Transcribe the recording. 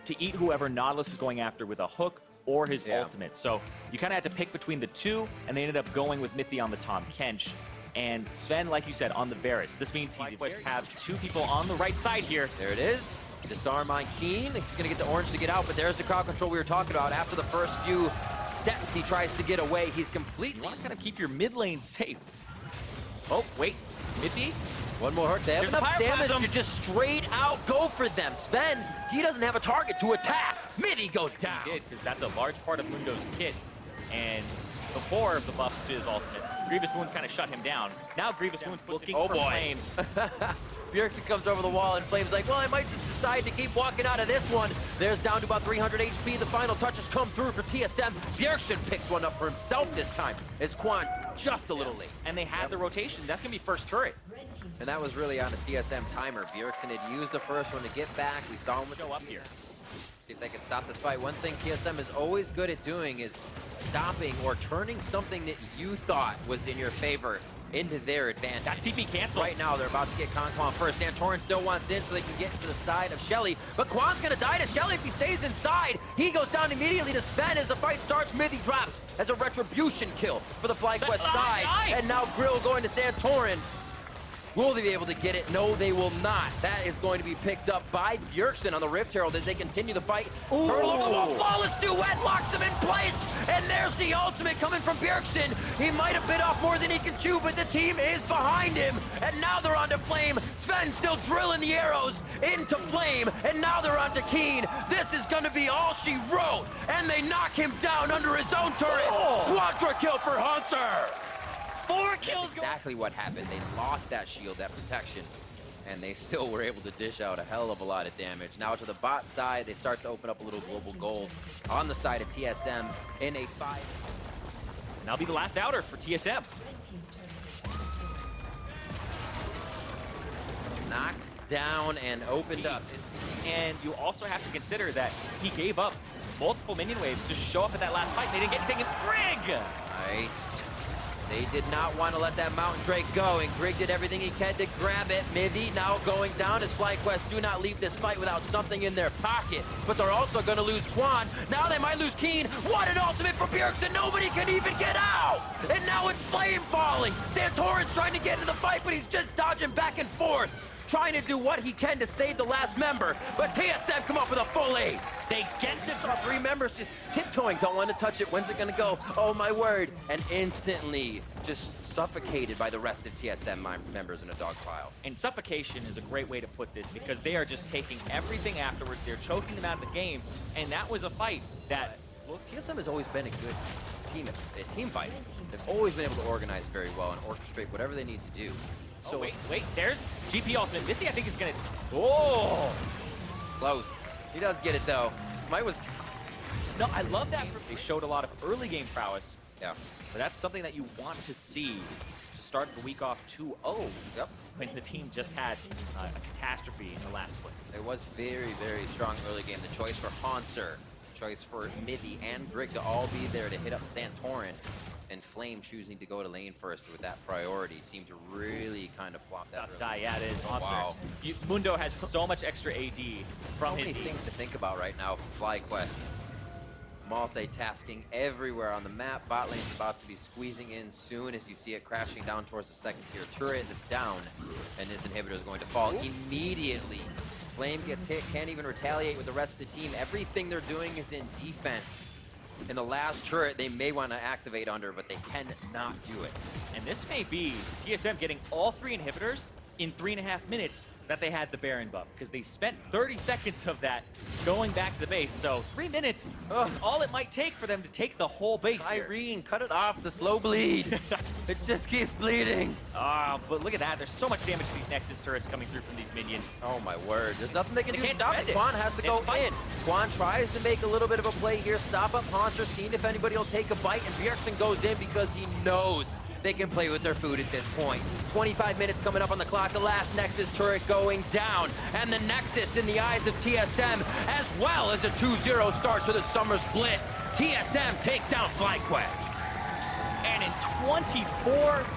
to eat whoever Nautilus is going after with a hook or his ultimate. So you kind of had to pick between the two, and they ended up going with Mithy on the Tahm Kench. And Sven, like you said, on the Varus. This means FlyQuest have two people on the right side here. There it is. Disarm on Keen. He's going to get the orange to get out, but there's the crowd control we were talking about. After the first few steps, he tries to get away. He's completely... You want to kind of keep your mid lane safe. Oh, wait. Mithy? One more hurt. They have enough damage to just straight out go for them. Sven, he doesn't have a target to attack. Mithy goes down. He did, because that's a large part of Mundo's kit. And before the buffs to his ultimate, Grievous Wounds kind of shut him down. Now Grievous Wounds looking for Flame. Bjergsen comes over the wall, and Flame's like, well, I might just decide to keep walking out of this one. There's down to about 300 HP. The final touches come through for TSM. Bjergsen picks one up for himself this time, as Quan just a little late. And they have the rotation. That's going to be first turret. And that was really on a TSM timer. Bjergsen had used the first one to get back. We saw him go up here. See if they can stop this fight. One thing TSM is always good at doing is stopping or turning something that you thought was in your favor into their advantage. That's TP cancel. Right now, they're about to get Quan first. Santorin still wants in so they can get to the side of Shelly, but Quan's gonna die to Shelly if he stays inside. He goes down immediately to Sven as the fight starts. Mithy drops as a retribution kill for the FlyQuest side. And now Grill going to Santorin. Will they be able to get it? No, they will not. That is going to be picked up by Bjergsen on the Rift Herald as they continue the fight. Turtle over the wall, flawless duet, locks them in place, and there's the ultimate coming from Bjergsen. He might have bit off more than he can chew, but the team is behind him, and now they're onto Flame. Sven still drilling the arrows into Flame, and now they're onto Keen. This is going to be all she wrote, and they knock him down under his own turret. Quadra kill for Hunter. 4 kills. That's exactly what happened. They lost that shield, that protection, and they still were able to dish out a hell of a lot of damage. Now to the bot side, they start to open up a little global gold on the side of TSM in a fight. And that'll be the last outer for TSM. Knocked down and opened up. And you also have to consider that he gave up multiple minion waves to show up at that last fight. They didn't get anything in Grig. Nice. They did not want to let that Mountain Drake go, and Grig did everything he can to grab it. Mithy now going down as FlyQuest do not leave this fight without something in their pocket. But they're also going to lose Quan. Now they might lose Keen. What an ultimate for Bjergsen. Nobody can even get out. And now it's Flame falling. Santorin's trying to get into the fight, but he's just dodging back and forth, trying to do what he can to save the last member, but TSM come up with a full ace. They get the 3 members just tiptoeing, don't want to touch it. When's it gonna go? Oh my word. And instantly just suffocated by the rest of TSM members in a dog pile. And suffocation is a great way to put this because they are just taking everything afterwards. They're choking them out of the game, and that was a fight that... Well, TSM has always been a good team fight. They've always been able to organize very well and orchestrate whatever they need to do. So wait, there's GP ultimate. Mithy, I think, is gonna... Oh! Close. He does get it, though. Smite was... No, I love that. They showed a lot of early game prowess. Yeah. But that's something that you want to see to start the week off 2-0. Yep. When the team just had a catastrophe in the last split. It was very, very strong early game. The choice for Hanser, choice for Mithy and Grig to all be there to hit up Santorin. And Flame choosing to go to lane first with that priority seemed to really kind of flop that. Yeah, it is. Wow. Mundo has so much extra AD from his... So many things to think about right now for FlyQuest. Multitasking everywhere on the map. Bot lane's about to be squeezing in soon as you see it crashing down towards the second tier turret that's down. And this inhibitor is going to fall immediately. Flame gets hit, can't even retaliate with the rest of the team. Everything they're doing is in defense. In the last turret, they may want to activate under, but they cannot do it. And this may be TSM getting all 3 inhibitors in 3.5 minutes that they had the Baron buff, because they spent 30 seconds of that going back to the base. So 3 minutes is all it might take for them to take the whole base here. Irene, cut it off, the slow bleed. It just keeps bleeding. But look at that. There's so much damage to these Nexus turrets coming through from these minions. Oh my word. There's nothing they can do to stop it. Quan has to go in. Quan tries to make a little bit of a play here. Stop up Hanser, seeing if anybody will take a bite, and Bjergsen goes in because he knows they can play with their food at this point. 25 minutes coming up on the clock. The last Nexus turret going down. And the Nexus in the eyes of TSM, as well as a 2-0 start to the summer split. TSM take down FlyQuest. And in 24